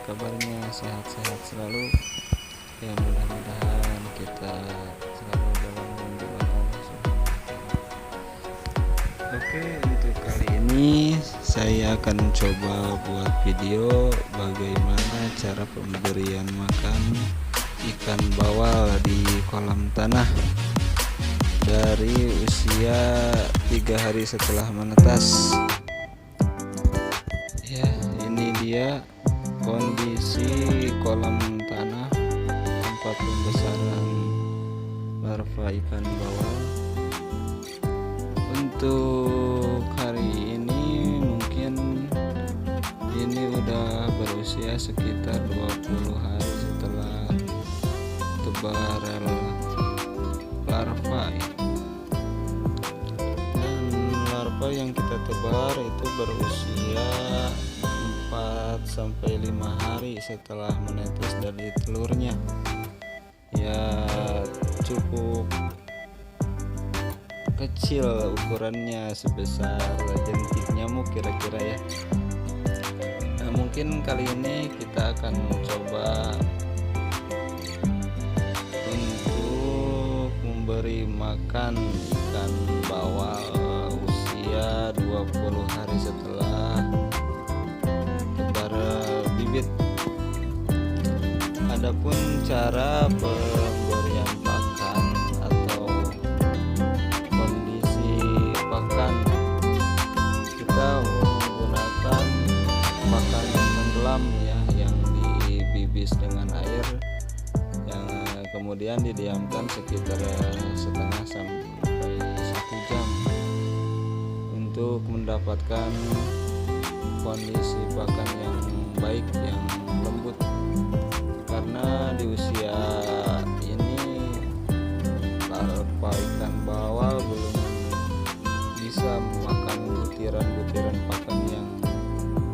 kabarnya? Sehat-sehat selalu ya, mudah-mudahan kita selalu dalam lindungan Allah SWT. Oke, untuk kali ini saya akan coba buat video bagaimana cara pemberian makan ikan bawal di kolam tanah dari usia 3 hari setelah menetas. Ya, ini dia kondisi kolam tanah tempat pembesaran larva ikan bawal. Untuk hari ini mungkin ini udah berusia sekitar 20 hari setelah tebar larva ya. Dan larva yang kita tebar itu berusia 4-5 hari setelah menetas dari telurnya. Ya, cukup kecil ukurannya, sebesar jentik nyamuk kira-kira ya. Nah, mungkin kali ini kita akan coba untuk memberi makan ikan bawal usia 20 hari setelah tebar bibit. Adapun cara pemberian pakan atau kondisi pakan, kita menggunakan pakan yang tenggelam ya, yang dibibis dengan air, yang kemudian didiamkan sekitar setengah sampai 1 jam untuk mendapatkan kondisi pakan yang baik, yang lembut. Karena di usia ini larva ikan bawal belum bisa memakan butiran-butiran pakan yang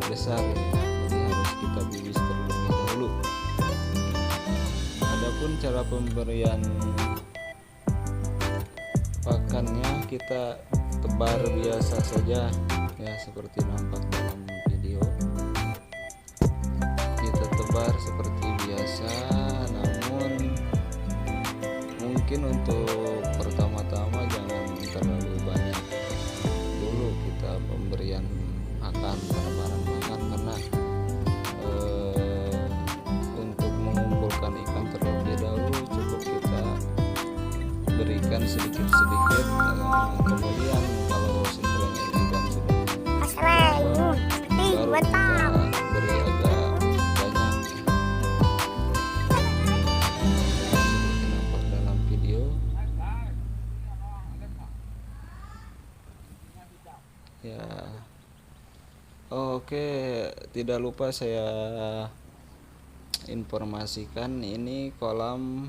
besar ya, jadi harus kita bibis terlebih dahulu. Adapun cara pemberian pakannya kita tebar biasa saja ya, seperti nampak dalam video. Kita tebar seperti biasa, namun mungkin untuk pertama-tama jangan terlalu banyak dulu kita pemberian makan, penebaran makan, karena untuk mengumpulkan ikan terlebih dahulu cukup kita berikan sedikit-sedikit, kemudian kalau sekiranya ikan sudah baru kita beri agak banyak seperti nampak dalam video ya. Oke, tidak lupa saya informasikan, ini kolam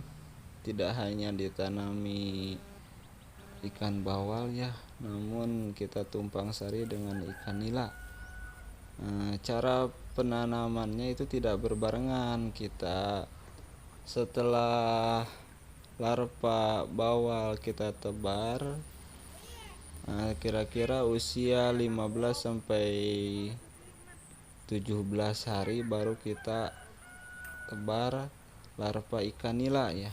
tidak hanya ditanami ikan bawal ya, namun kita tumpang sari dengan ikan nila. Cara penanamannya itu tidak berbarengan. Kita setelah larva bawal kita tebar, kira-kira usia 15 sampai 17 hari baru kita tebar larva ikan nila ya.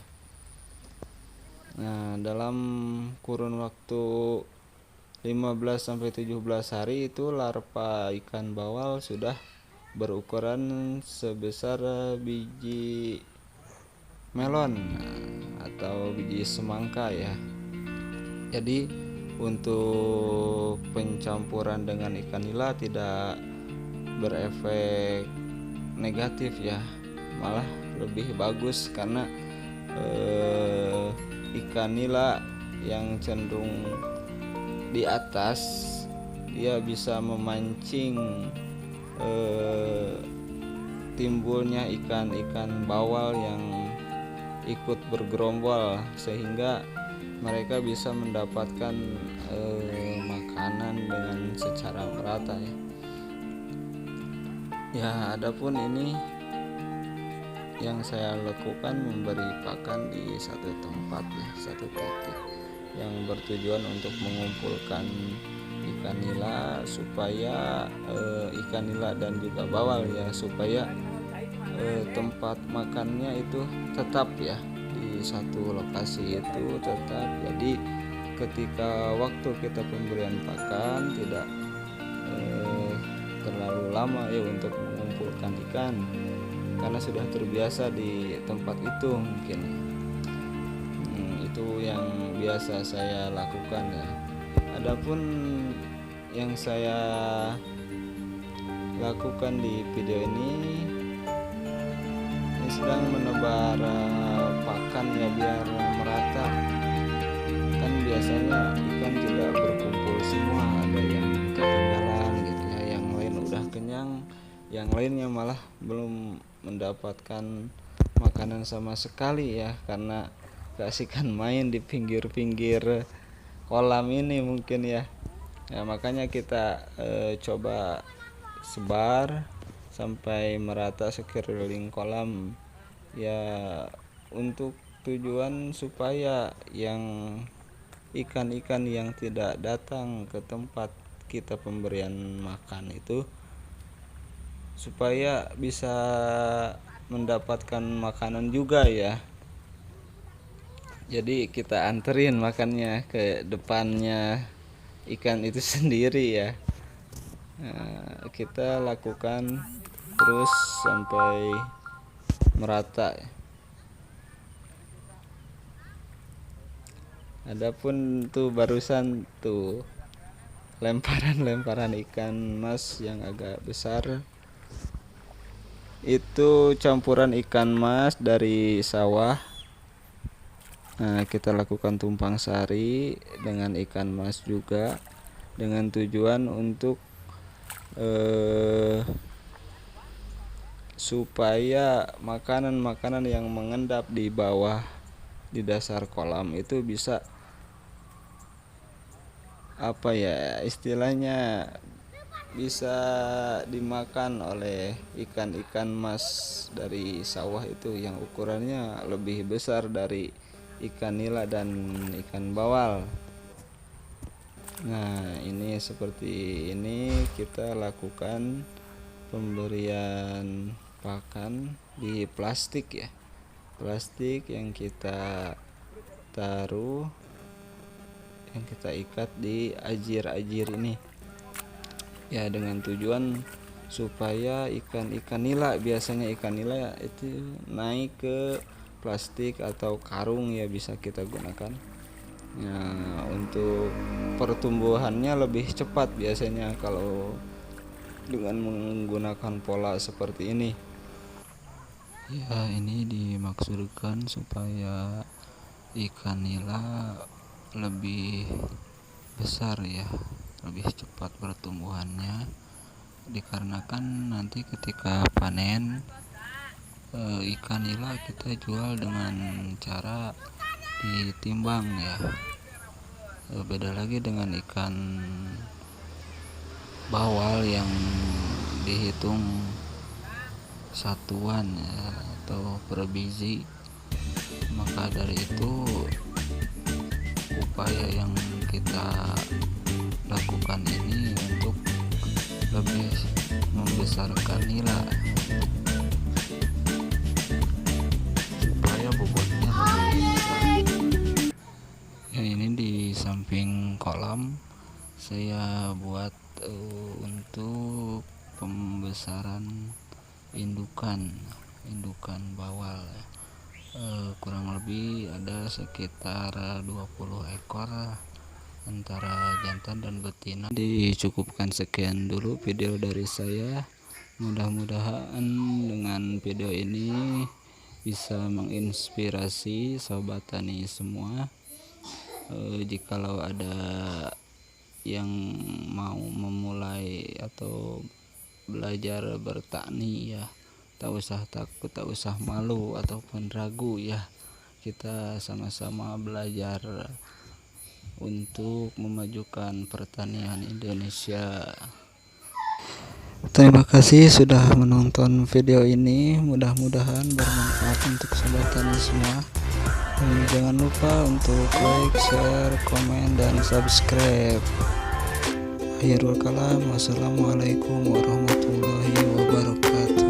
Nah, dalam kurun waktu 15 sampai 17 hari itu larva ikan bawal sudah berukuran sebesar biji melon atau biji semangka ya. Jadi untuk pencampuran dengan ikan nila tidak berefek negatif ya, malah lebih bagus, karena ikan nila yang cenderung di atas dia bisa memancing timbulnya ikan-ikan bawal yang ikut bergerombol, sehingga mereka bisa mendapatkan makanan dengan secara merata ya. Ya, adapun ini yang saya lakukan memberi pakan di satu tempat ya, satu titik, yang bertujuan untuk mengumpulkan ikan nila supaya ikan nila dan juga bawal ya, supaya tempat makannya itu tetap ya di satu lokasi itu tetap. Jadi ketika waktu kita pemberian pakan tidak terlalu lama ya untuk mengumpulkan ikan, karena sudah terbiasa di tempat itu mungkin. Itu yang biasa saya lakukan ya. Adapun yang saya lakukan di video ini sedang menebar pakan ya biar merata. Kan biasanya ikan tidak berkumpul semua, ada yang ketinggalan gitu ya, yang lain udah kenyang, yang lainnya malah belum mendapatkan makanan sama sekali ya, karena keasikan main di pinggir-pinggir kolam ini mungkin ya. Makanya kita coba sebar sampai merata sekeliling kolam ya, untuk tujuan supaya yang ikan-ikan yang tidak datang ke tempat kita pemberian makan itu supaya bisa mendapatkan makanan juga ya. Jadi kita anterin makannya ke depannya ikan itu sendiri ya. Kita lakukan terus sampai merata. Adapun tuh barusan tuh lemparan ikan mas yang agak besar, itu campuran ikan mas dari sawah. Kita lakukan tumpang sari dengan ikan mas juga, dengan tujuan untuk supaya makanan-makanan yang mengendap di bawah di dasar kolam itu bisa istilahnya bisa dimakan oleh ikan-ikan mas dari sawah itu yang ukurannya lebih besar dari ikan nila dan ikan bawal. Ini seperti ini kita lakukan pemberian pakan di plastik ya, plastik yang kita taruh, yang kita ikat di ajir-ajir ini ya, dengan tujuan supaya ikan-ikan nila, biasanya ikan nila itu naik ke plastik atau karung ya, bisa kita gunakan ya, untuk pertumbuhannya lebih cepat biasanya kalau dengan menggunakan pola seperti ini ya. Ini dimaksudkan supaya ikan nila lebih besar ya, lebih cepat pertumbuhannya, dikarenakan nanti ketika panen ikan nila kita jual dengan cara ditimbang ya. Beda lagi dengan ikan bawal yang dihitung satuan ya, atau per biji. Maka dari itu upaya yang kita lakukan ini untuk lebih membesarkan nila supaya bobotnya lebih besar ya. Ini di samping kolam saya buat untuk pembesaran indukan bawal, kurang lebih ada sekitar 20 ekor antara jantan dan betina. Dicukupkan sekian dulu video dari saya. Mudah-mudahan dengan video ini bisa menginspirasi sobat tani semua. Jikalau ada yang mau memulai atau belajar bertani ya, tak usah takut, tak usah malu ataupun ragu ya. Kita sama-sama belajar untuk memajukan pertanian Indonesia. Terima kasih sudah menonton video ini, mudah-mudahan bermanfaat untuk sobat tani semua. Jangan lupa untuk like, share, komen, dan subscribe. Akhirul kalam, wassalamualaikum warahmatullahi wabarakatuh.